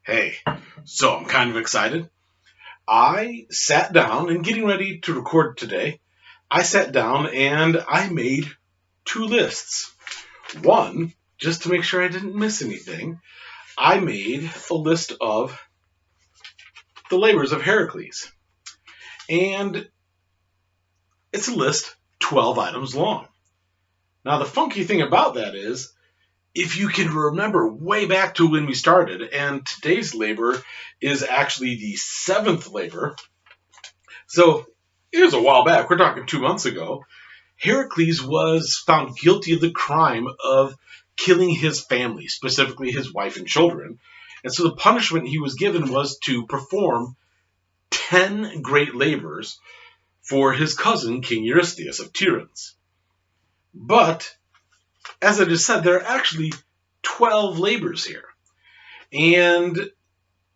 Hey, so I'm kind of excited. I sat down and getting ready to record today, I sat down and I made two lists. One, just to make sure I didn't miss anything, I made a list of the labors of Heracles. And it's a list 12 items long. Now, the funky thing about that is, if you can remember way back to when we started, and today's labor is actually the seventh labor. So it was a while back. We're talking 2 months ago. Heracles was found guilty of the crime of killing his family, specifically his wife and children. And so the punishment he was given was to perform 10 great labors for his cousin, King Eurystheus of Tiryns. But, as I just said, there are actually 12 labors here. And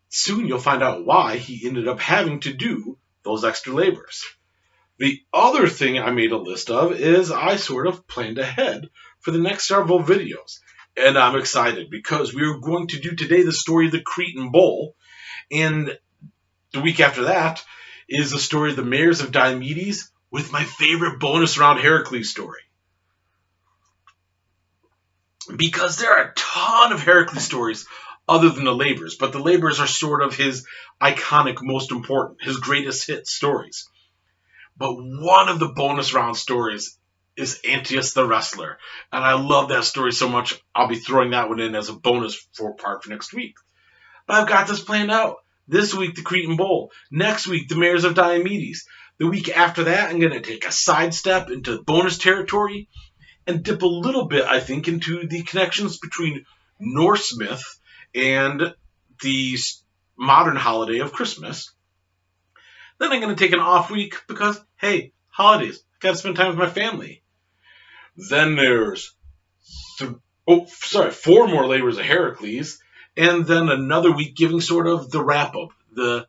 soon you'll find out why he ended up having to do those extra labors. The other thing I made a list of is I sort of planned ahead for the next several videos. And I'm excited because we're going to do today the story of the Cretan Bull. And the week after that is the story of the mayors of Diomedes with my favorite bonus round Heracles story. Because there are a ton of Heracles stories other than the labors, but the labors are sort of his iconic, most important, his greatest hit stories. But one of the bonus round stories is Antaeus the Wrestler. And I love that story so much, I'll be throwing that one in as a bonus part for next week. But I've got this planned out. This week, the Cretan Bull. Next week, the mayors of Diomedes. The week after that, I'm going to take a sidestep into bonus territory and dip a little bit, I think, into the connections between Norse myth and the modern holiday of Christmas. Then I'm going to take an off week because, hey, holidays. I've got to spend time with my family. Then there's, 4 more labors of Heracles. And then another week giving sort of the wrap-up, the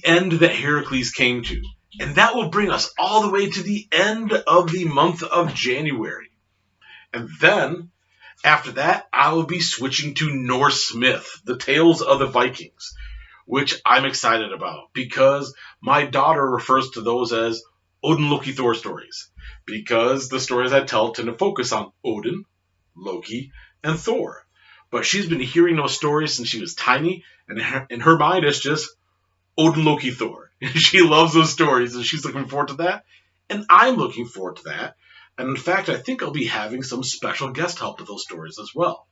end that Heracles came to. And that will bring us all the way to the end of the month of January. And then, after that, I will be switching to Norse myth, the tales of the Vikings, which I'm excited about because my daughter refers to those as Odin, Loki, Thor stories. Because the stories I tell tend to focus on Odin, Loki, and Thor. But she's been hearing those stories since she was tiny, and in her mind it's just Odin, Loki, Thor. She loves those stories, and she's looking forward to that. And I'm looking forward to that. And in fact, I think I'll be having some special guest help with those stories as well.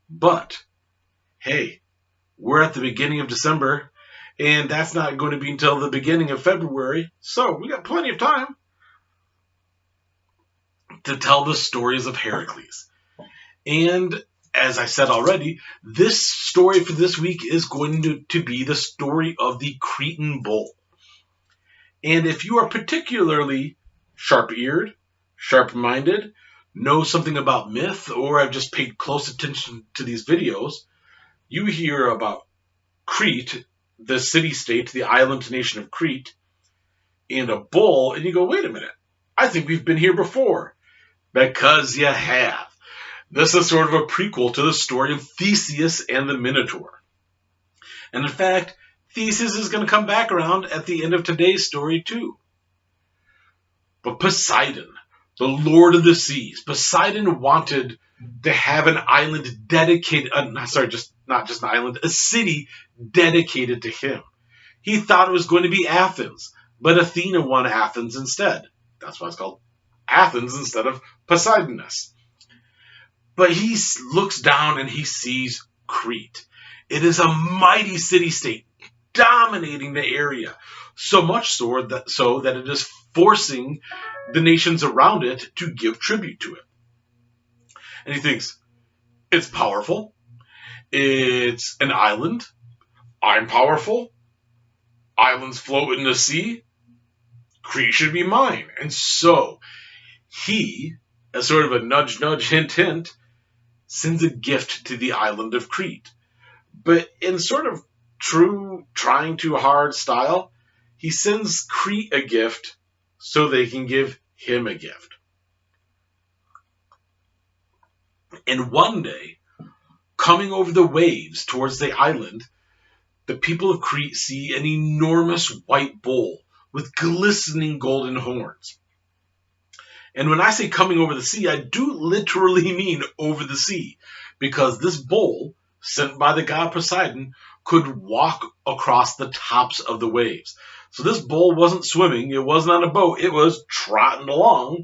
But, hey, we're at the beginning of December, and that's not going to be until the beginning of February, so we got plenty of time to tell the stories of Heracles. And as I said already, this story for this week is going to be the story of the Cretan Bull. And if you are particularly sharp-eared, sharp-minded, know something about myth, or have just paid close attention to these videos, you hear about Crete, the city-state, the island nation of Crete, and a bull, and you go, wait a minute, I think we've been here before. Because you have. This is sort of a prequel to the story of Theseus and the Minotaur. And in fact, Theseus is going to come back around at the end of today's story too. But Poseidon, the Lord of the Seas, Poseidon wanted to have an island dedicated, not just an island, a city dedicated to him. He thought it was going to be Athens, but Athena won Athens instead. That's why it's called Athens instead of Poseidonus. But he looks down and he sees Crete. It is a mighty city-state dominating the area, so much so that it is forcing the nations around it to give tribute to it. And he thinks, it's powerful, it's an island, I'm powerful, islands float in the sea, Crete should be mine. And so he, as sort of a nudge, nudge, hint, hint, sends a gift to the island of Crete. But in sort of true trying too hard style, he sends Crete a gift so they can give him a gift. And one day, Coming over the waves towards the island, the people of Crete see an enormous white bull with glistening golden horns. And when I say coming over the sea, I do literally mean over the sea, because this bull, sent by the god Poseidon, could walk across the tops of the waves. So this bull wasn't swimming, it wasn't on a boat, it was trotting along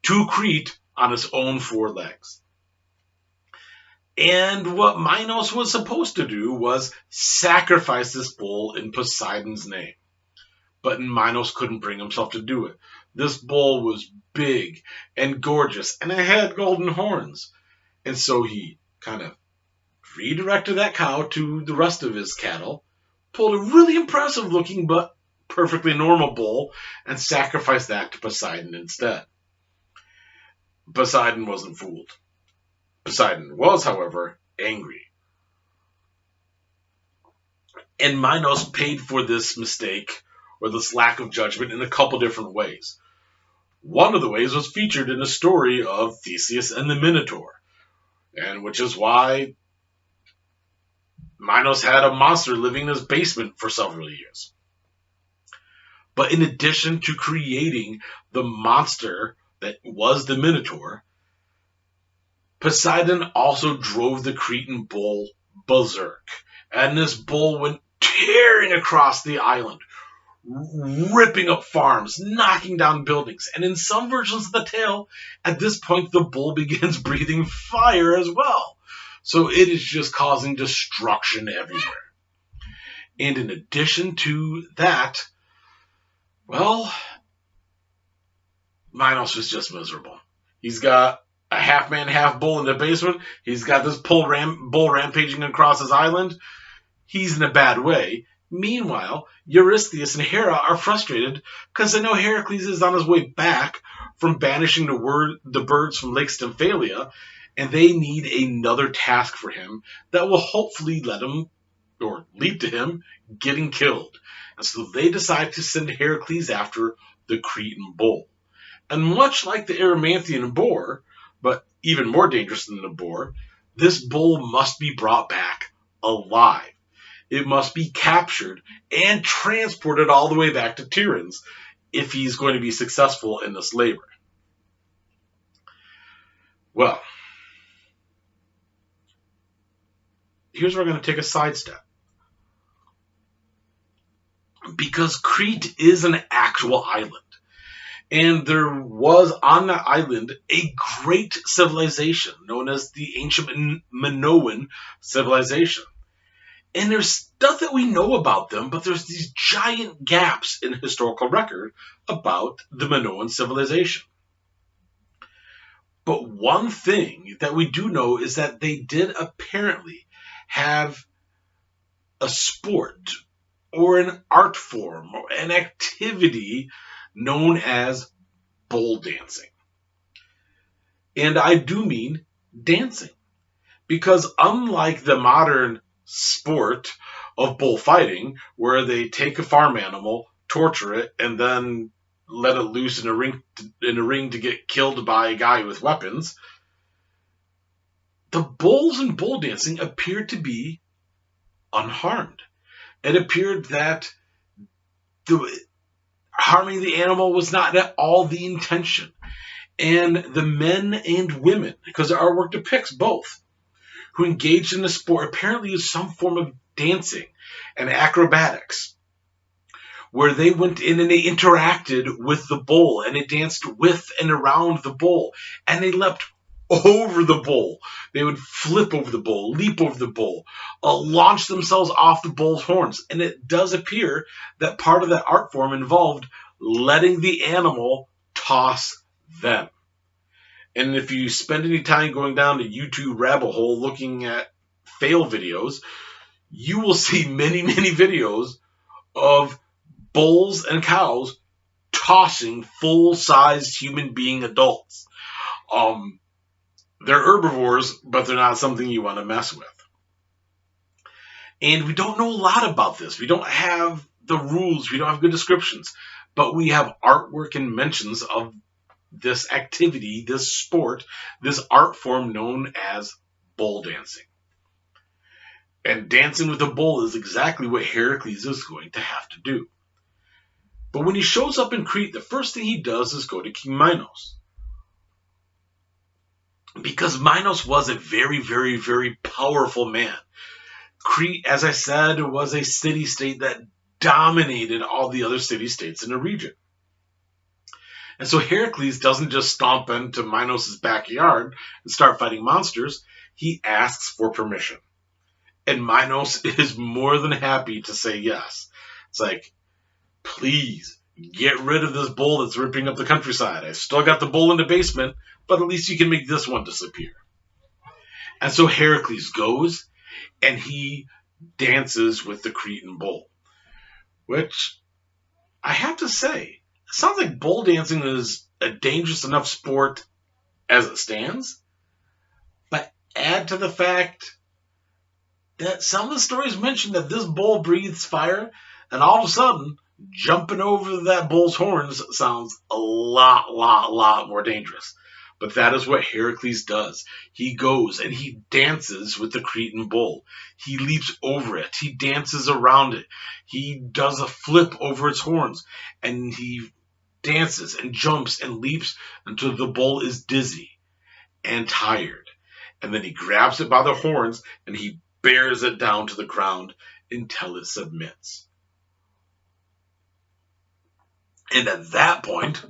to Crete on its own four legs. And what Minos was supposed to do was sacrifice this bull in Poseidon's name. But Minos couldn't bring himself to do it. This bull was big and gorgeous, and it had golden horns. And so he kind of redirected that cow to the rest of his cattle, pulled a really impressive looking but perfectly normal bull, and sacrificed that to Poseidon instead. Poseidon wasn't fooled. Poseidon was, however, angry. And Minos paid for this mistake, or this lack of judgment, in a couple different ways. One of the ways was featured in the story of Theseus and the Minotaur, and which is why Minos had a monster living in his basement for several years. But in addition to creating the monster that was the Minotaur, Poseidon also drove the Cretan bull berserk, and this bull went tearing across the island, ripping up farms, knocking down buildings, and in some versions of the tale, at this point the bull begins breathing fire as well. So it is just causing destruction everywhere. And in addition to that, well, Minos was just miserable. He's got a half-man, half-bull in the basement. He's got this bull rampaging across his island. He's in a bad way. Meanwhile, Eurystheus and Hera are frustrated because they know Heracles is on his way back from banishing the birds from Lake Stymphalia, and they need another task for him that will hopefully lead to him getting killed. And so they decide to send Heracles after the Cretan bull. And much like the Erymanthian boar, but even more dangerous than the boar, this bull must be brought back alive. It must be captured and transported all the way back to Tiryns if he's going to be successful in this labor. Well, here's where we're going to take a sidestep. Because Crete is an actual island. And there was on that island a great civilization known as the ancient Minoan civilization. And there's stuff that we know about them, but there's these giant gaps in historical record about the Minoan civilization. But one thing that we do know is that they did apparently have a sport or an art form or an activity known as bull dancing. And I do mean dancing. Because unlike the modern sport of bullfighting, where they take a farm animal, torture it, and then let it loose in a ring to get killed by a guy with weapons, the bulls in bull dancing appeared to be unharmed. It appeared that harming the animal was not at all the intention. And the men and women, because the artwork depicts both, who engaged in the sport apparently used some form of dancing and acrobatics, where they went in and they interacted with the bull, and they danced with and around the bull, and they leapt over the bull. They would flip over the bull, leap over the bull, launch themselves off the bull's horns. And it does appear that part of that art form involved letting the animal toss them. And if you spend any time going down the YouTube rabbit hole looking at fail videos, you will see many, many videos of bulls and cows tossing full-sized human being adults. They're herbivores, but they're not something you want to mess with. And we don't know a lot about this. We don't have the rules. We don't have good descriptions. But we have artwork and mentions of this activity, this sport, this art form known as bull dancing. And dancing with the bull is exactly what Heracles is going to have to do. But when he shows up in Crete, the first thing he does is go to King Minos. Because Minos was a very, very, very powerful man. Crete, as I said, was a city-state that dominated all the other city-states in the region. And so Heracles doesn't just stomp into Minos' backyard and start fighting monsters. He asks for permission. And Minos is more than happy to say yes. It's like, please, get rid of this bull that's ripping up the countryside. I still got the bull in the basement, but at least you can make this one disappear. And so Heracles goes, and he dances with the Cretan bull. Which, I have to say, it sounds like bull dancing is a dangerous enough sport as it stands. But add to the fact that some of the stories mention that this bull breathes fire, and all of a sudden, jumping over that bull's horns sounds a lot more dangerous. But that is what Heracles does. He goes and he dances with the Cretan bull. He leaps over it. He dances around it. He does a flip over its horns. And he dances and jumps and leaps until the bull is dizzy and tired. And then he grabs it by the horns and he bears it down to the ground until it submits. And at that point,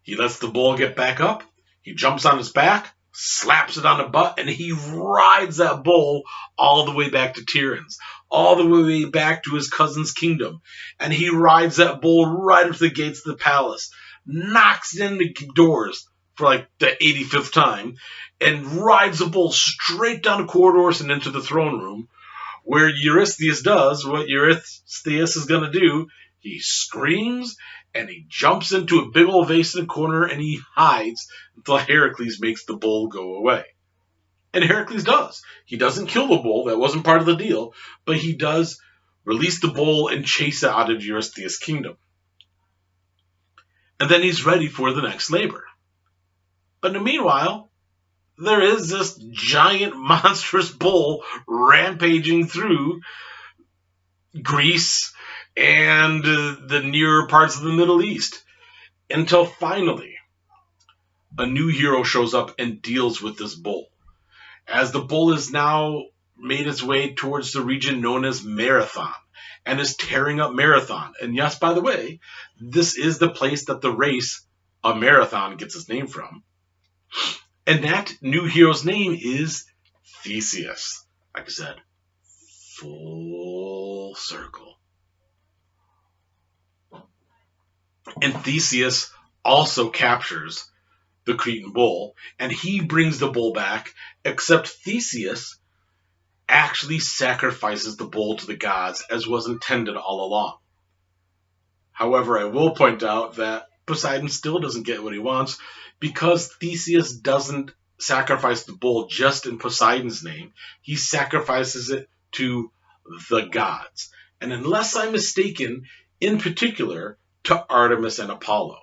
he lets the bull get back up. He jumps on his back, slaps it on the butt, and he rides that bull all the way back to Tiryns, all the way back to his cousin's kingdom. And he rides that bull right up to the gates of the palace, knocks in the doors for like the 85th time, and rides the bull straight down the corridors and into the throne room, where Eurystheus does what Eurystheus is going to do. He screams, and he jumps into a big old vase in the corner, and he hides until Heracles makes the bull go away. And Heracles does. He doesn't kill the bull. That wasn't part of the deal. But he does release the bull and chase it out of Eurystheus' kingdom. And then he's ready for the next labor. But in the meanwhile, there is this giant monstrous bull rampaging through Greece and the nearer parts of the Middle East, until finally a new hero shows up and deals with this bull. As the bull is now made its way towards the region known as Marathon, and is tearing up Marathon. And yes, by the way, this is the place that the race, a marathon, gets its name from. And that new hero's name is Theseus. Like I said, full circle. And Theseus also captures the Cretan bull, and he brings the bull back, except Theseus actually sacrifices the bull to the gods, as was intended all along. However, I will point out that Poseidon still doesn't get what he wants, because Theseus doesn't sacrifice the bull just in Poseidon's name. He sacrifices it to the gods. And unless I'm mistaken, in particular, to Artemis and Apollo,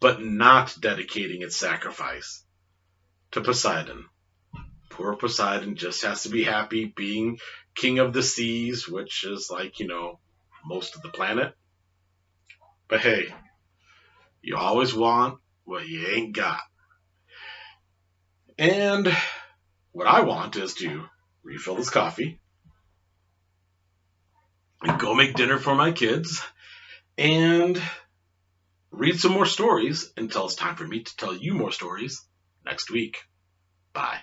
but not dedicating its sacrifice to Poseidon. Poor Poseidon just has to be happy being king of the seas, which is like, most of the planet. But hey, you always want what you ain't got. And what I want is to refill this coffee and go make dinner for my kids and read some more stories until it's time for me to tell you more stories next week. Bye.